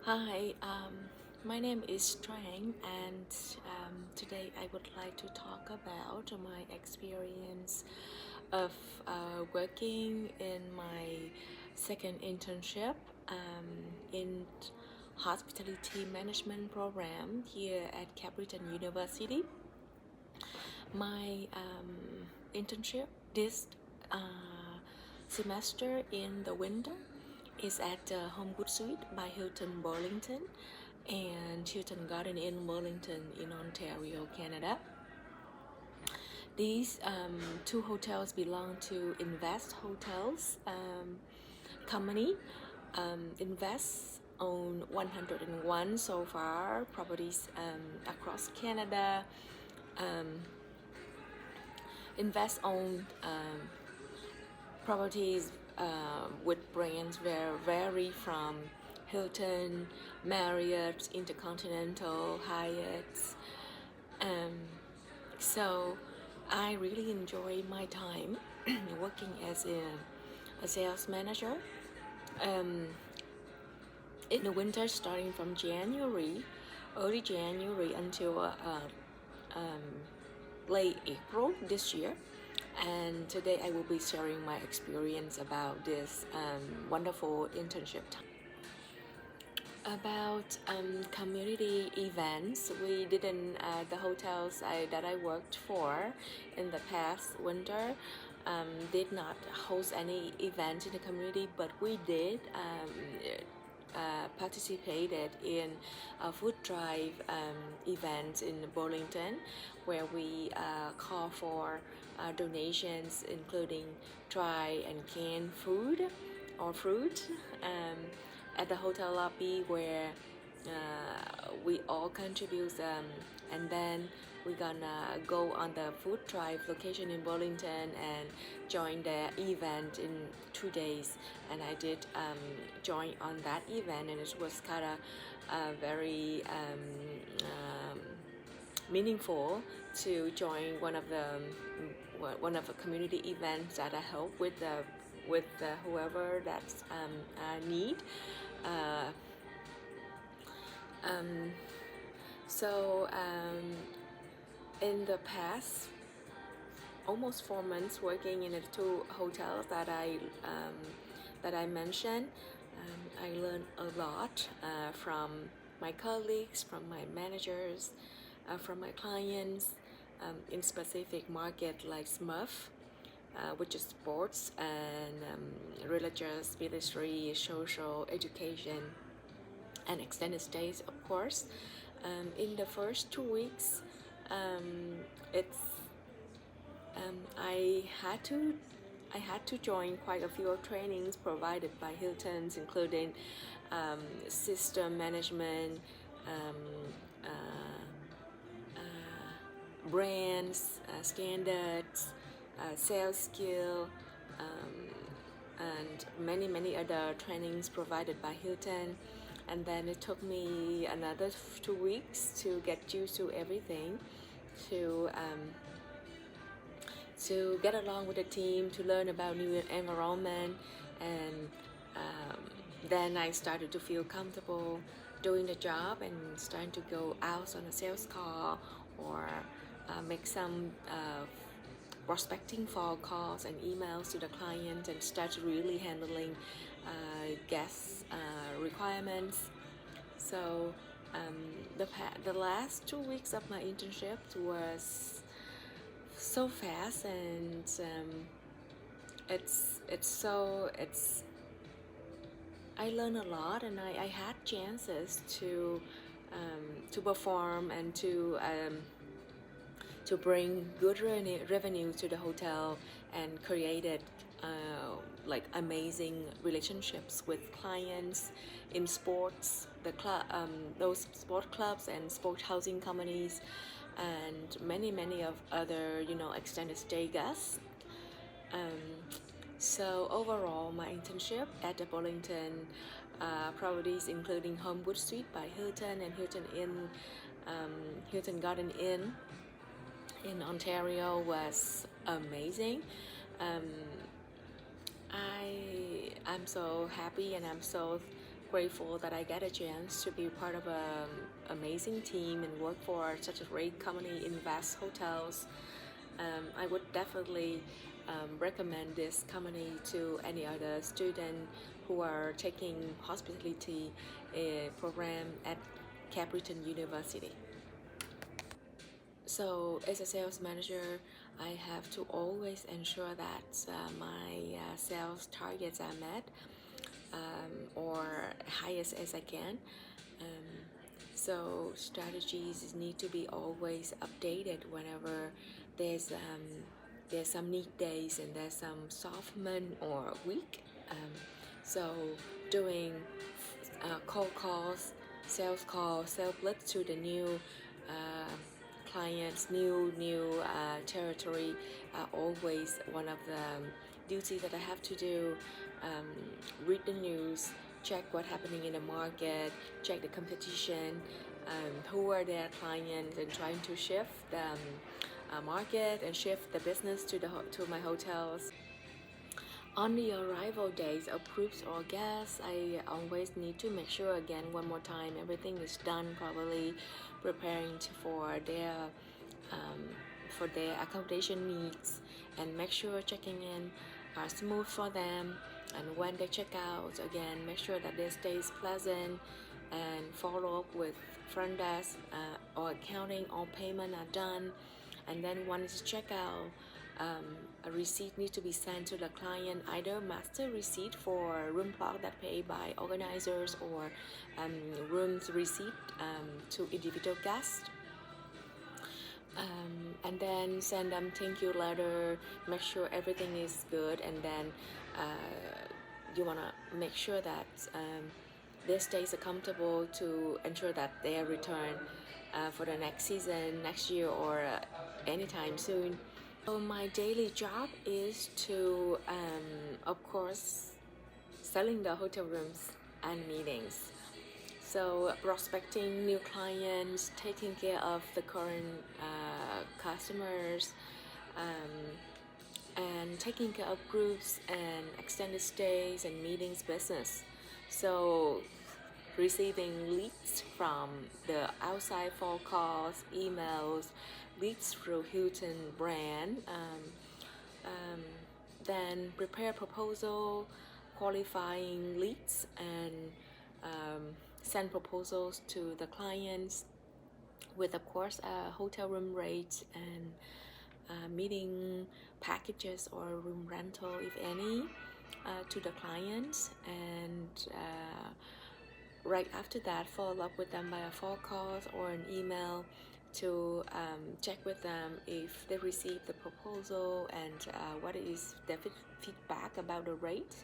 Hi, my name is Trang, and today I would like to talk about my experience of working in my second internship in hospitality management program here at Capital University. My internship this semester in the winter is at Homewood Suite by Hilton Burlington and Hilton Garden Inn Burlington in Ontario, Canada. These two hotels belong to Invest Hotels company. Invest own 101 so far properties across Canada. Invest own properties with brands vary from Hilton, Marriott, Intercontinental, Hyatt. So I really enjoy my time working as a sales manager. In the winter, starting from early January until late April this year. And today I will be sharing my experience about this wonderful internship time. About community events, we didn't, the hotels that I worked for in the past winter did not host any event in the community, but we did participated in a food drive event in Burlington, where we call for donations including dry and canned food or fruit at the hotel lobby, where we all contribute, and then we're gonna go on the food drive location in Burlington and join the event in 2 days. And I did join on that event, and it was kind of very meaningful to join one of the community events that I help with whoever that's need. So in the past almost 4 months working in the two hotels that I mentioned, I learned a lot from my colleagues, from my managers, from my clients in specific market like SMUF, which is sports and religious, military, social, education, and extended stays, of course. In the first 2 weeks, I had to join quite a few trainings provided by Hilton's, including system management, brands, standards, sales skill, and many other trainings provided by Hilton. And then it took me another 2 weeks to get used to everything, to get along with the team, to learn about new environment, and then I started to feel comfortable doing the job and starting to go out on a sales call or make some prospecting phone calls and emails to the client, and start really handling guest requirements. So the last 2 weeks of my internship was so fast, and I learned a lot, and I had chances to perform and to bring good revenue to the hotel, and created like amazing relationships with clients in sports, those sport clubs and sport housing companies, and many of other extended stay guests. So overall, my internship at the Burlington properties, including Homewood Suite by Hilton and Hilton Garden Inn in Ontario, was amazing. I'm so happy, and I'm so grateful that I get a chance to be part of an amazing team and work for such a great company, Invest Hotels. I would definitely recommend this company to any other student who are taking hospitality program at Capital University. So as a sales manager, I have to always ensure that my sales targets are met, or highest as I can. So strategies need to be always updated whenever there's some need days and there's some soft month or week. So doing cold calls, sales calls, sales blitz to the new clients, new territory are always one of the duties that I have to do. Read the news, check what's happening in the market, check the competition, who are their clients, and trying to shift the market and shift the business to my hotels. On the arrival days of groups or guests, I always need to make sure again one more time everything is done properly, preparing for their accommodation needs, and make sure checking in are smooth for them. And when they check out, again, make sure that their stay is pleasant, and follow up with front desk or accounting. All payment are done, and then once check out, a receipt needs to be sent to the client, either master receipt for room block that paid by organizers, or rooms receipt to individual guests. And then send them thank you letter, make sure everything is good, and then you want to make sure that their stays are comfortable to ensure that they return for the next season, next year, or anytime soon. So my daily job is to, of course, selling the hotel rooms and meetings. So prospecting new clients, taking care of the current customers, and taking care of groups and extended stays and meetings business. So receiving leads from the outside phone calls, emails, leads through Hilton brand, then prepare proposal, qualifying leads, and send proposals to the clients with, of course, hotel room rates and meeting packages or room rental, if any, to the clients. And right after that, follow up with them by a phone call or an email to check with them if they received the proposal and what is their feedback about the rate,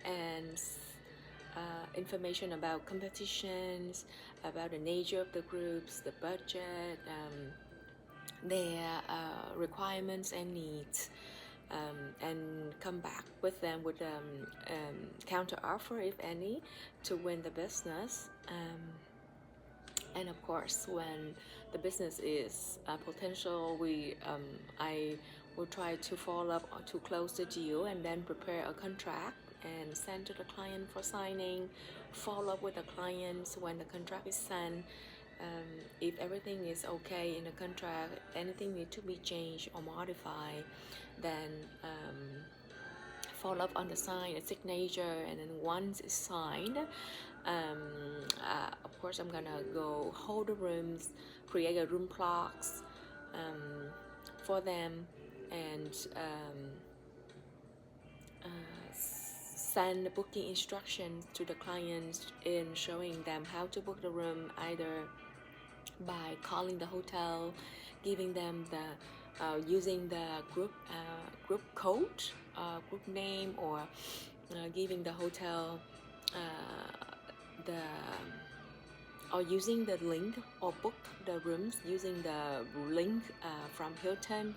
and information about competitions, about the nature of the groups, the budget, their requirements and needs, and come back with them with counter offer, if any, to win the business. And of course, when the business is potential, I will try to follow up to close the deal, and then prepare a contract and send to the client for signing. Follow up with the clients when the contract is sent. If everything is okay in the contract, anything need to be changed or modified, then follow up on the sign, a signature, and then once it's signed, of course I'm gonna go hold the rooms, create a room blocks for them, and send the booking instructions to the clients in showing them how to book the room, either by calling the hotel, giving them the using the group code, group name, or giving the hotel or using the link, or book the rooms using the link from Hilton.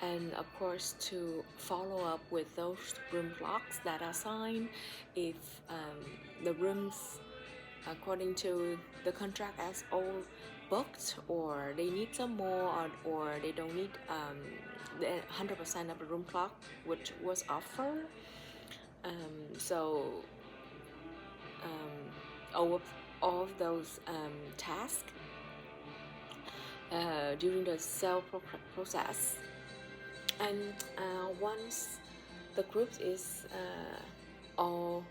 And of course, to follow up with those room blocks that are signed, if the rooms according to the contract as all booked, or they need some more, or they don't need the 100% of the room block which was offered, So all of those tasks during the sale process. And once the group is all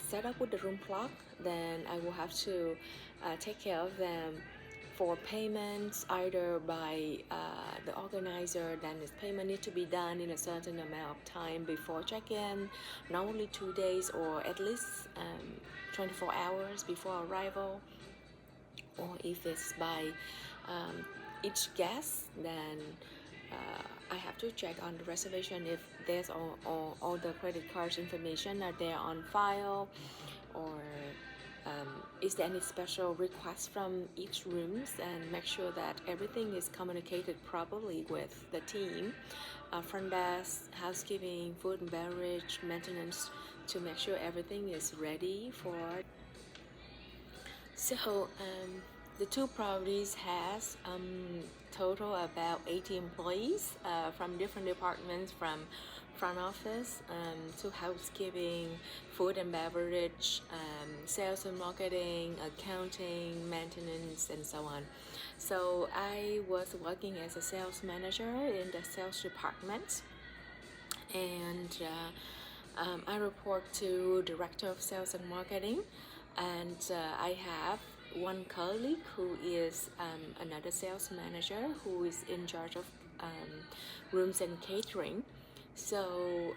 set up with the room clock, then I will have to take care of them for payments, either by the organizer. Then this payment needs to be done in a certain amount of time before check-in, normally 2 days or at least 24 hours before arrival. Or if it's by each guest, then I have to check on the reservation if there's all the credit cards information are there on file, or is there any special requests from each rooms, and make sure that everything is communicated properly with the team, front desk, housekeeping, food and beverage, maintenance, to make sure everything is ready for. So the two properties has total about 80 employees from different departments, from front office to housekeeping, food and beverage, sales and marketing, accounting, maintenance, and so on. So I was working as a sales manager in the sales department, and I report to director of sales and marketing, and I have one colleague who is another sales manager who is in charge of rooms and catering. So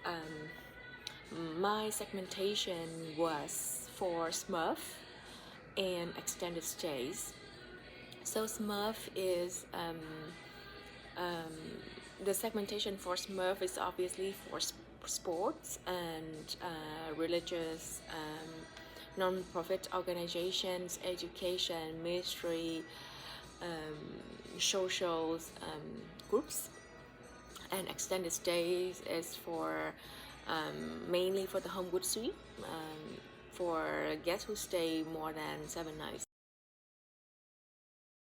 my segmentation was for Smurf and extended stays. So Smurf is the segmentation for Smurf is obviously for sports and religious, non-profit organizations, education, ministry, social groups. And extended stays is for mainly for the Homewood Suite, for guests who stay more than 7 nights.